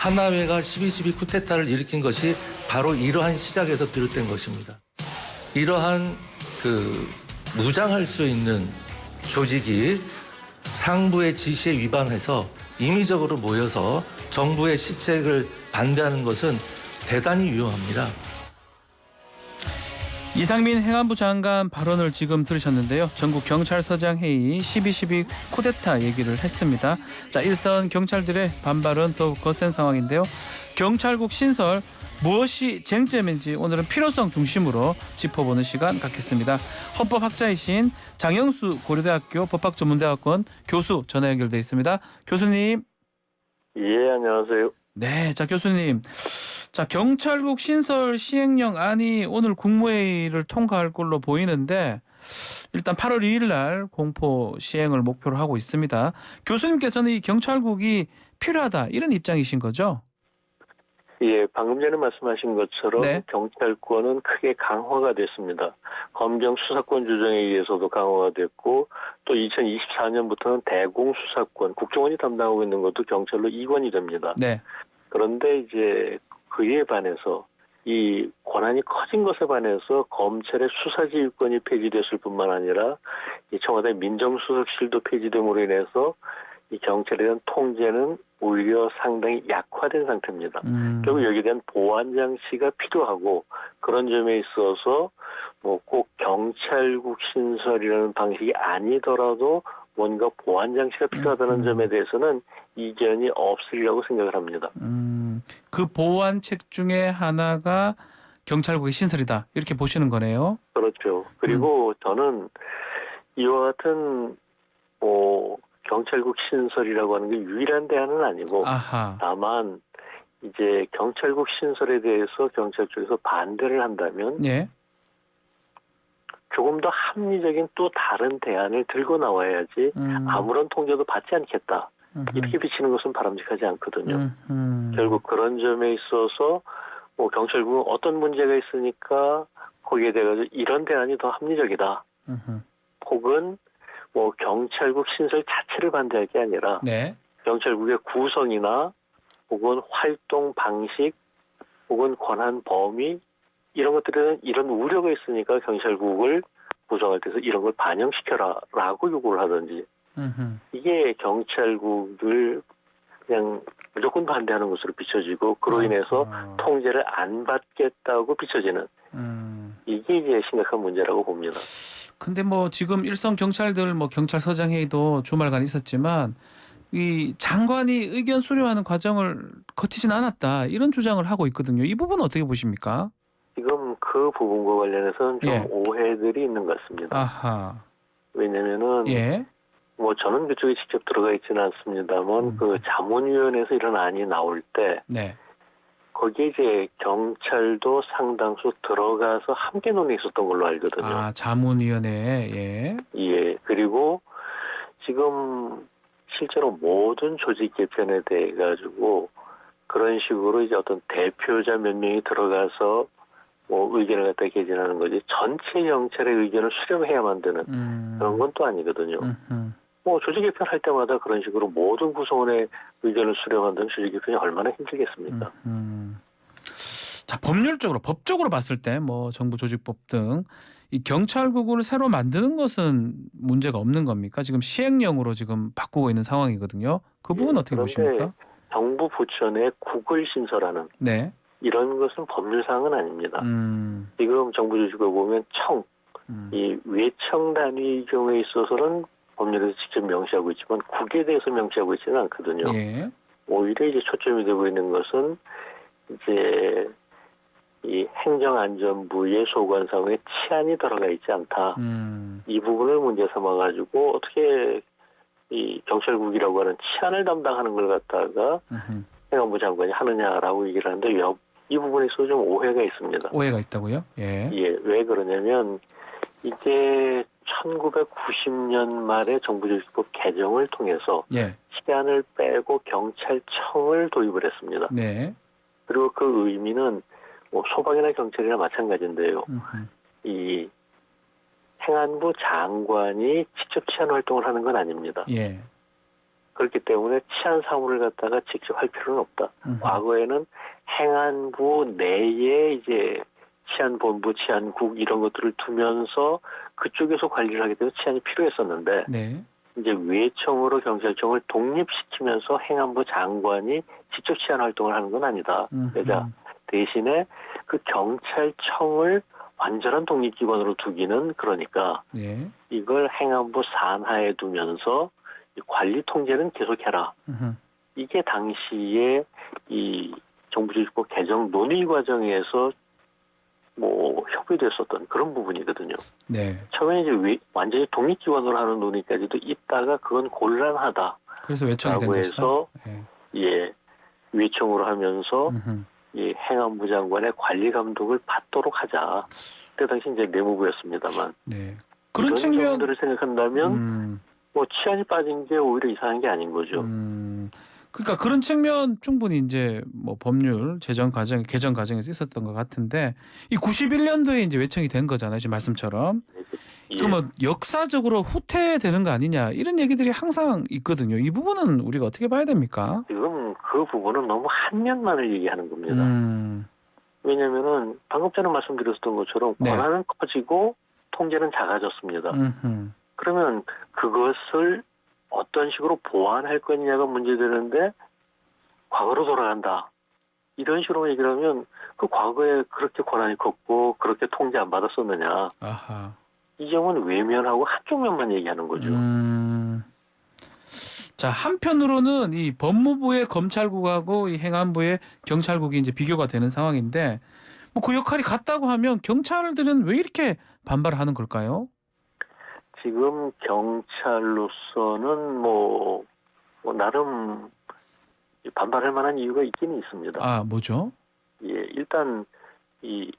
하나회가 12.12 쿠데타를 일으킨 것이 바로 이러한 시작에서 비롯된 것입니다. 이러한 무장할 수 있는 조직이 상부의 지시에 위반해서 임의적으로 모여서 정부의 시책을 반대하는 것은 대단히 위험합니다. 이상민 행안부 장관 발언을 지금 들으셨는데요. 전국 경찰서장 회의 12.12 쿠데타 얘기를 했습니다. 자, 일선 경찰들의 반발은 더욱 거센 상황인데요. 경찰국 신설 무엇이 쟁점인지 오늘은 필요성 중심으로 짚어보는 시간 갖겠습니다. 헌법학자이신 장영수 고려대학교 법학전문대학원 교수 전화 연결돼 있습니다. 교수님. 예, 안녕하세요. 네, 자 교수님. 자, 경찰국 신설 시행령 안이 오늘 국무회의를 통과할 걸로 보이는데 일단 8월 2일 날 공포 시행을 목표로 하고 있습니다. 교수님께서는 이 경찰국이 필요하다 이런 입장이신 거죠? 예, 방금 전에 말씀하신 것처럼 네. 경찰권은 크게 강화가 됐습니다. 검경 수사권 조정에 의해서도 강화가 됐고 또 2024년부터는 대공수사권, 국정원이 담당하고 있는 것도 경찰로 이관이 됩니다. 네. 그런데 이제 그에 반해서 이 권한이 커진 것에 반해서 검찰의 수사지휘권이 폐지됐을 뿐만 아니라 이 청와대 민정수석실도 폐지됨으로 인해서 이 경찰에 대한 통제는 오히려 상당히 약화된 상태입니다. 결국 여기에 대한 보완 장치가 필요하고 그런 점에 있어서 뭐 꼭 경찰국 신설이라는 방식이 아니더라도 뭔가 보완 장치가 필요하다는 점에 대해서는 이견이 없으리라고 생각을 합니다. 그 보완책 중에 하나가 경찰국의 신설이다 이렇게 보시는 거네요. 그렇죠. 그리고 저는 이와 같은 경찰국 신설이라고 하는 게 유일한 대안은 아니고 아하. 다만 이제 경찰국 신설에 대해서 경찰 쪽에서 반대를 한다면 예. 조금 더 합리적인 또 다른 대안을 들고 나와야지 아무런 통제도 받지 않겠다. 이렇게 비치는 것은 바람직하지 않거든요. 결국 그런 점에 있어서 경찰국은 어떤 문제가 있으니까 거기에 대해서 이런 대안이 더 합리적이다. 혹은 경찰국 신설 자체를 반대할 게 아니라 네. 경찰국의 구성이나 혹은 활동 방식 혹은 권한 범위 이런 것들은 이런 우려가 있으니까 경찰국을 구성할 때서 이런 걸 반영시켜라라고 요구를 하든지 이게 경찰국을 그냥 무조건 반대하는 것으로 비춰지고 그로 인해서 통제를 안 받겠다고 비춰지는 이게 이제 심각한 문제라고 봅니다. 근데 지금 일선 경찰들 경찰서장 회의도 주말간 있었지만 이 장관이 의견 수렴하는 과정을 거치진 않았다 이런 주장을 하고 있거든요. 이 부분은 어떻게 보십니까? 지금 그 부분과 관련해서는 좀 예. 오해들이 있는 것 같습니다. 아하. 왜냐면은 예. 저는 그쪽에 직접 들어가 있지는 않습니다만 그 자문위원회에서 이런 안이 나올 때 네. 거기에 이제 경찰도 상당수 들어가서 함께 논의 있었던 걸로 알거든요. 아, 자문위원회. 예. 예. 그리고 지금 실제로 모든 조직 개편에 대해 가지고 그런 식으로 이제 어떤 대표자 몇 명이 들어가서 의견을 갖다 개진하는 거지 전체 경찰의 의견을 수렴해야만 되는 그런 건 또 아니거든요. 조직 개편할 때마다 그런 식으로 모든 구성원의 의견을 수렴한다는 조직 개편이 얼마나 힘들겠습니까? 자, 법적으로 봤을 때 정부 조직법 등 이 경찰국을 새로 만드는 것은 문제가 없는 겁니까? 지금 시행령으로 지금 바꾸고 있는 상황이거든요. 그 부분 어떻게 보십니까? 정부 부처 내 국을 신설하는 네. 이런 것은 법률사항은 아닙니다. 지금 정부 조직을 보면 이 외청 단위 경우에 있어서는 법률에서 직접 명시하고 있지만 국에 대해서 명시하고 있지는 않거든요. 예. 오히려 이제 초점이 되고 있는 것은 이제 이 행정안전부의 소관사무에 치안이 들어가 있지 않다. 이 부분을 문제 삼아가지고 어떻게 이 경찰국이라고 하는 치안을 담당하는 걸 갖다가 행안부 장관이 하느냐라고 얘기를 하는데 이 부분에 있어서 좀 오해가 있습니다. 오해가 있다고요? 예. 예, 왜 그러냐면 이게 1990년 말에 정부조직법 개정을 통해서 예. 치안을 빼고 경찰청을 도입을 했습니다. 네. 그리고 그 의미는 소방이나 경찰이나 마찬가지인데요. 이 행안부 장관이 직접 치안 활동을 하는 건 아닙니다. 예. 그렇기 때문에 치안 사무를 갖다가 직접 할 필요는 없다. 과거에는 행안부 내에 이제 치안본부, 치안국 이런 것들을 두면서 그쪽에서 관리를 하게 되면 치안이 필요했었는데 네. 이제 외청으로 경찰청을 독립시키면서 행안부 장관이 직접 치안 활동을 하는 건 아니다. 그러자 대신에 그 경찰청을 완전한 독립기관으로 두기는 그러니까 예. 이걸 행안부 산하에 두면서 이 관리 통제는 계속해라. 이게 당시에 이 정부조직법 개정 논의 과정에서 뭐 협의됐었던 그런 부분이거든요. 네. 처음에 이제 완전히 독립기관으로 하는 논의까지도 있다가 그건 곤란하다. 그래서 외청이 된 라고 것이다. 해서 예. 예 외청으로 하면서 이 행안부 장관의 관리 감독을 받도록 하자. 그때 당시 이제 내무부였습니다만. 네. 그런 이런 측면 점들을 생각한다면 뭐 치안이 빠진 게 오히려 이상한 게 아닌 거죠. 그러니까 그런 측면 충분히 이제 뭐 법률 제정 과정 개정 과정에서 있었던 것 같은데 이 91년도에 이제 외청이 된 거잖아요. 지금 말씀처럼. 예. 그러면 역사적으로 후퇴되는 거 아니냐 이런 얘기들이 항상 있거든요. 이 부분은 우리가 어떻게 봐야 됩니까? 지금 그 부분은 너무 한 면만을 얘기하는 겁니다. 왜냐하면은 방금 전에 말씀드렸던 것처럼 네. 권한은 커지고 통제는 작아졌습니다. 그러면 그것을 어떤 식으로 보완할 거냐가 문제되는데 과거로 돌아간다. 이런 식으로 얘기를 하면 그 과거에 그렇게 권한이 컸고 그렇게 통제 안 받았었느냐. 아하. 이 점은 외면하고 한쪽 면만 얘기하는 거죠. 자, 한편으로는 이 법무부의 검찰국하고 이 행안부의 경찰국이 이제 비교가 되는 상황인데 뭐 그 역할이 같다고 하면 경찰들은 왜 이렇게 반발하는 걸까요? 지금 경찰로서는 뭐 나름 반발할 만한 이유가 있기는 있습니다. 아, 뭐죠? 예, 일단 이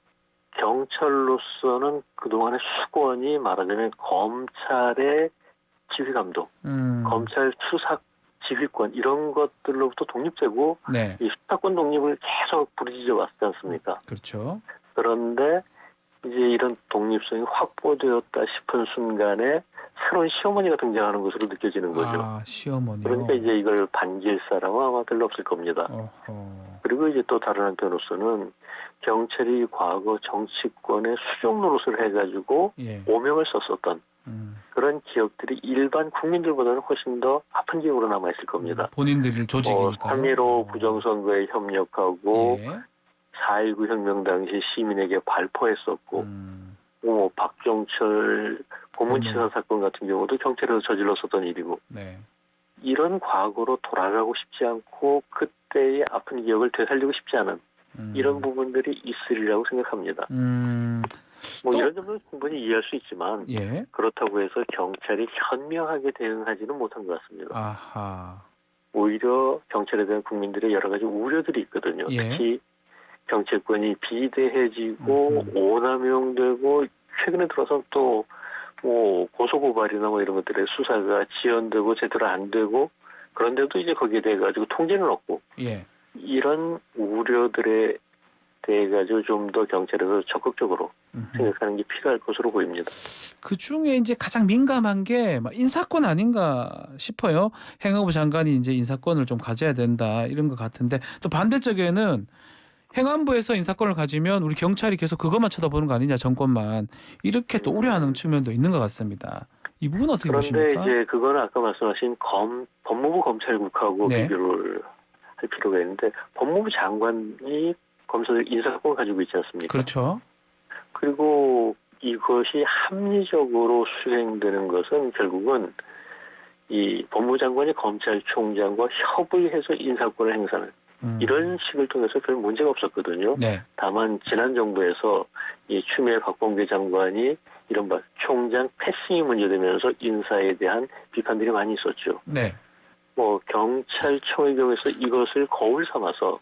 경찰로서는 그동안의 수권이 말하자면 검찰의 지휘감독, 검찰 수사 지휘권 이런 것들로부터 독립되고 네. 이 수사권 독립을 계속 부르짖어 왔지 않습니까? 그렇죠. 그런데 이제 이런 독립성이 확보되었다 싶은 순간에 새로운 시어머니가 등장하는 것으로 느껴지는 거죠. 아, 시어머니요. 그러니까 이제 이걸 반길 사람은 아마 별로 없을 겁니다. 어허. 그리고 이제 또 다른 한편으로서는 경찰이 과거 정치권의 수종 노릇을 해가지고 예. 오명을 썼었던 그런 기억들이 일반 국민들보다는 훨씬 더 아픈 기억으로 남아있을 겁니다. 본인들 조직이니까. 3.15 부정선거에 협력하고 예. 4.19 혁명 당시 시민에게 발포했었고 박종철 고문치사 사건 같은 경우도 경찰에서 저질렀었던 일이고 네. 이런 과거로 돌아가고 싶지 않고 그때의 아픈 기억을 되살리고 싶지 않은 이런 부분들이 있으리라고 생각합니다. 뭐 또? 이런 점은 충분히 이해할 수 있지만 예. 그렇다고 해서 경찰이 현명하게 대응하지는 못한 것 같습니다. 아하. 오히려 경찰에 대한 국민들의 여러 가지 우려들이 있거든요. 예. 특히 정치권이 비대해지고 오남용되고 최근에 들어서 또 뭐 고소고발이나 뭐 이런 것들의 수사가 지연되고 제대로 안 되고 그런데도 이제 거기에 대해 가지고 통제는 없고 예. 이런 우려들에 대해 가지고 좀 더 경찰에서 적극적으로 생각하는 게 필요할 것으로 보입니다. 그 중에 이제 가장 민감한 게 인사권 아닌가 싶어요. 행안부 장관이 이제 인사권을 좀 가져야 된다 이런 것 같은데 또 반대쪽에는 행안부에서 인사권을 가지면 우리 경찰이 계속 그것만 쳐다보는 거 아니냐 정권만 이렇게 또 우려하는 측면도 있는 것 같습니다. 이 부분 어떻게 그런데 보십니까? 이제 그거는 아까 말씀하신 법무부 검찰국하고 네. 비교를 할 필요가 있는데 법무부 장관이 검사들 인사권을 가지고 있지 않습니까? 그렇죠. 그리고 이것이 합리적으로 수행되는 것은 결국은 이 법무부 장관이 검찰총장과 협의해서 인사권을 행사하는 이런 식을 통해서 별 문제가 없었거든요. 네. 다만 지난 정부에서 이 추미애 박범계 장관이 이른바 총장 패싱이 문제되면서 인사에 대한 비판들이 많이 있었죠. 네. 뭐 경찰청의 경우에서 이것을 거울 삼아서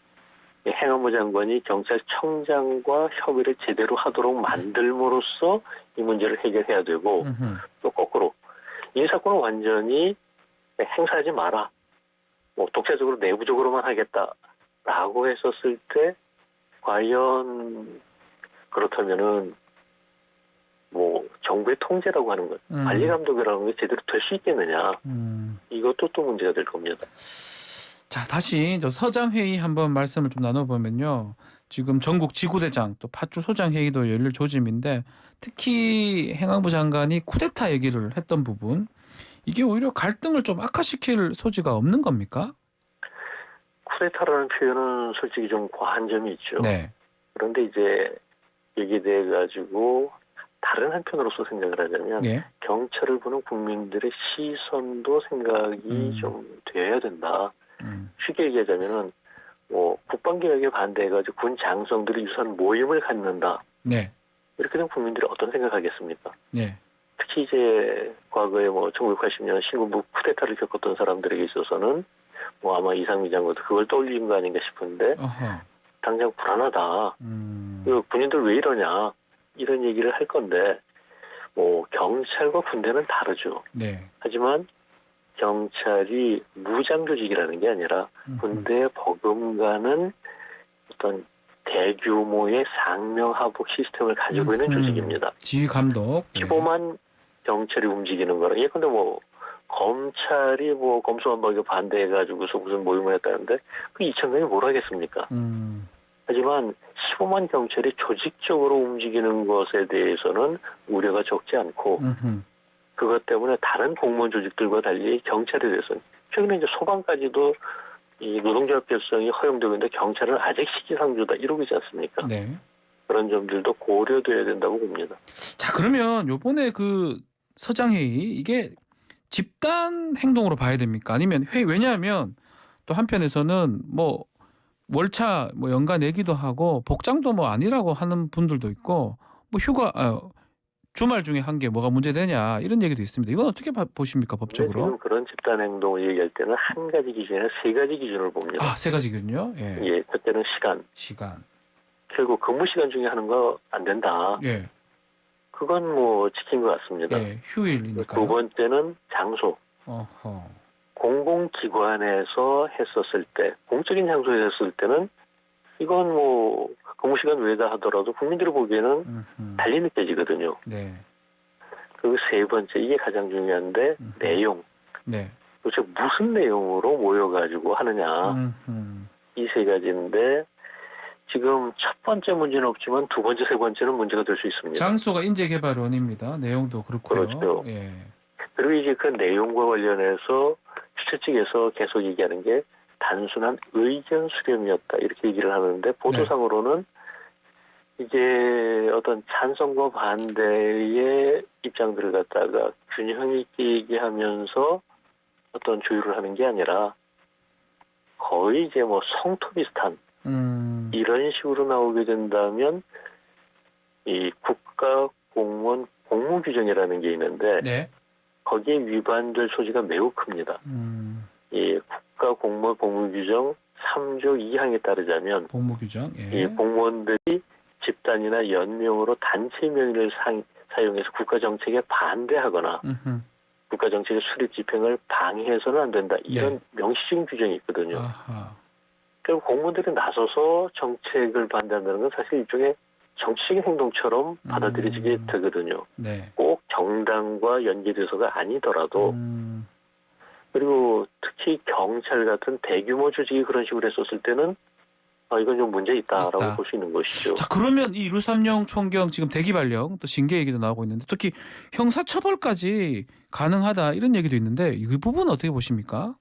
행안부 장관이 경찰청장과 협의를 제대로 하도록 만들므로써 이 문제를 해결해야 되고 또 거꾸로 인사권을 완전히 행사하지 마라. 뭐 독자적으로 내부적으로만 하겠다라고 했었을 때 과연 그렇다면은 뭐 정부의 통제라고 하는 것, 관리 감독이라는 게 제대로 될 수 있겠느냐. 이것도 또 문제가 될 겁니다. 자, 다시 저 서장회의 한번 말씀을 좀 나눠보면요. 지금 전국 지구대장 또 파주 소장회의도 열릴 조짐인데 특히 행안부 장관이 쿠데타 얘기를 했던 부분 이게 오히려 갈등을 좀 악화시킬 소지가 없는 겁니까? 쿠데타라는 표현은 솔직히 좀 과한 점이 있죠. 네. 그런데 이제 여기에 대해 가지고 다른 한편으로서 생각을 하자면 예. 경찰을 보는 국민들의 시선도 생각이 좀 돼야 된다. 쉽게 얘기하자면은 뭐 국방개혁에 반대해가지고 군 장성들이 유사한 모임을 갖는다. 네. 이렇게 되면 국민들이 어떤 생각하겠습니까? 네. 특히 이제 과거에 뭐 1980년 신군부 쿠데타를 겪었던 사람들에게 있어서는 뭐 아마 이상미 장관도 그걸 떠올린 거 아닌가 싶은데 어허. 당장 불안하다. 그 군인들 왜 이러냐 이런 얘기를 할 건데 뭐 경찰과 군대는 다르죠. 네. 하지만 경찰이 무장 조직이라는 게 아니라 군대에 버금가는 어떤 대규모의 상명하복 시스템을 가지고 있는 조직입니다. 지휘 감독. 15만 경찰이 움직이는 거라. 예컨대 뭐 검찰이 뭐 검수완박에 반대해가지고서 무슨 모임을 했다는데 그 2,000명이 뭘 하겠습니까? 하지만 15만 경찰이 조직적으로 움직이는 것에 대해서는 우려가 적지 않고 그것 때문에 다른 공무원 조직들과 달리 경찰에 대해서는 최근에 이제 소방까지도 이 노동조합 결성이 허용되고 있는데 경찰은 아직 시기상조다 이러고 있지 않습니까? 네. 그런 점들도 고려돼야 된다고 봅니다. 자, 그러면 요번에 그 서장회의 이게 집단 행동으로 봐야 됩니까? 아니면 회의 왜냐하면 또 한편에서는 뭐 월차 뭐 연가 내기도 하고 복장도 뭐 아니라고 하는 분들도 있고 뭐 휴가 주말 중에 한 게 뭐가 문제되냐 이런 얘기도 있습니다. 이건 어떻게 보십니까 법적으로? 지금 그런 집단 행동을 얘기할 때는 한 가지 기준이 아니라 세 가지 기준을 봅니다. 아, 세 가지군요. 예. 예, 첫째는 시간. 시간. 결국 근무 시간 중에 하는 거 안 된다. 예. 그건 뭐 지킨 것 같습니다. 예. 휴일이니까요. 두 번째는 장소. 어허. 공공기관에서 했었을 때, 공적인 장소에 했을 때는 이건 뭐 근무 시간 외다 하더라도 국민들이 보기에는 달리 느껴지거든요. 네. 그리고 세 번째, 이게 가장 중요한데 내용. 네. 도대체 무슨 내용으로 모여가지고 하느냐. 이 세 가지인데 지금 첫 번째 문제는 없지만 두 번째, 세 번째는 문제가 될 수 있습니다. 장소가 인재개발원입니다. 내용도 그렇고요. 그렇죠. 예. 그리고 이제 그 내용과 관련해서 주최 측에서 계속 얘기하는 게 단순한 의견 수렴이었다 이렇게 얘기를 하는데 보도상으로는 이제 어떤 찬성과 반대의 입장들을 갖다가 균형 있게 얘기하면서 어떤 조율을 하는 게 아니라 거의 이제 뭐 성토 비슷한 이런 식으로 나오게 된다면 이 국가 공무원 공무 규정이라는 게 있는데 네. 거기에 위반될 소지가 매우 큽니다. 이 국가 공무원 공무 규정 3조 2항에 따르자면 복무규정. 예. 이 공무원들이 집단이나 연명으로 단체 명의를 사용해서 국가 정책에 반대하거나 국가 정책의 수립 집행을 방해해서는 안 된다. 이런 명시적인 규정이 있거든요. 아하. 그리고 공무원들이 나서서 정책을 반대한다는 건 사실 일종의 정치적인 행동처럼 받아들여지게 되거든요. 네. 꼭 정당과 연계돼서가 아니더라도 그리고 특히 경찰 같은 대규모 조직이 그런 식으로 했었을 때는 이건 좀 문제 있다라고 있다. 볼 수 있는 것이죠. 자, 그러면 이 류삼룡 총경 지금 대기 발령 또 징계 얘기도 나오고 있는데 특히 형사처벌까지 가능하다 이런 얘기도 있는데 이 부분은 어떻게 보십니까?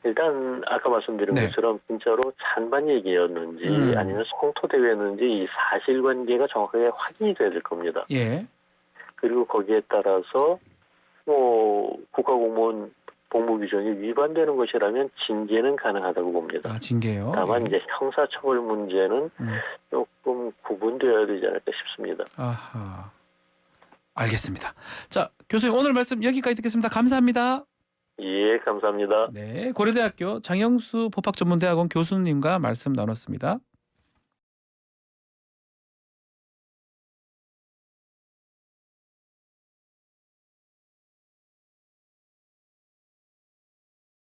일단 아까 말씀드린 네. 것처럼 진짜로 찬반 얘기였는지 아니면 성토대회였는지 이 사실관계가 정확하게 확인이 돼야 될 겁니다. 예. 그리고 거기에 따라서 뭐 국가공무원 복무규정이 위반되는 것이라면 징계는 가능하다고 봅니다. 아, 징계요. 다만 예. 이제 형사처벌 문제는 조금 구분되어야 되지 않을까 싶습니다. 아하. 알겠습니다. 자, 교수님 오늘 말씀 여기까지 듣겠습니다. 감사합니다. 예, 감사합니다. 네, 고려대학교 장영수 법학전문대학원 교수님과 말씀 나눴습니다.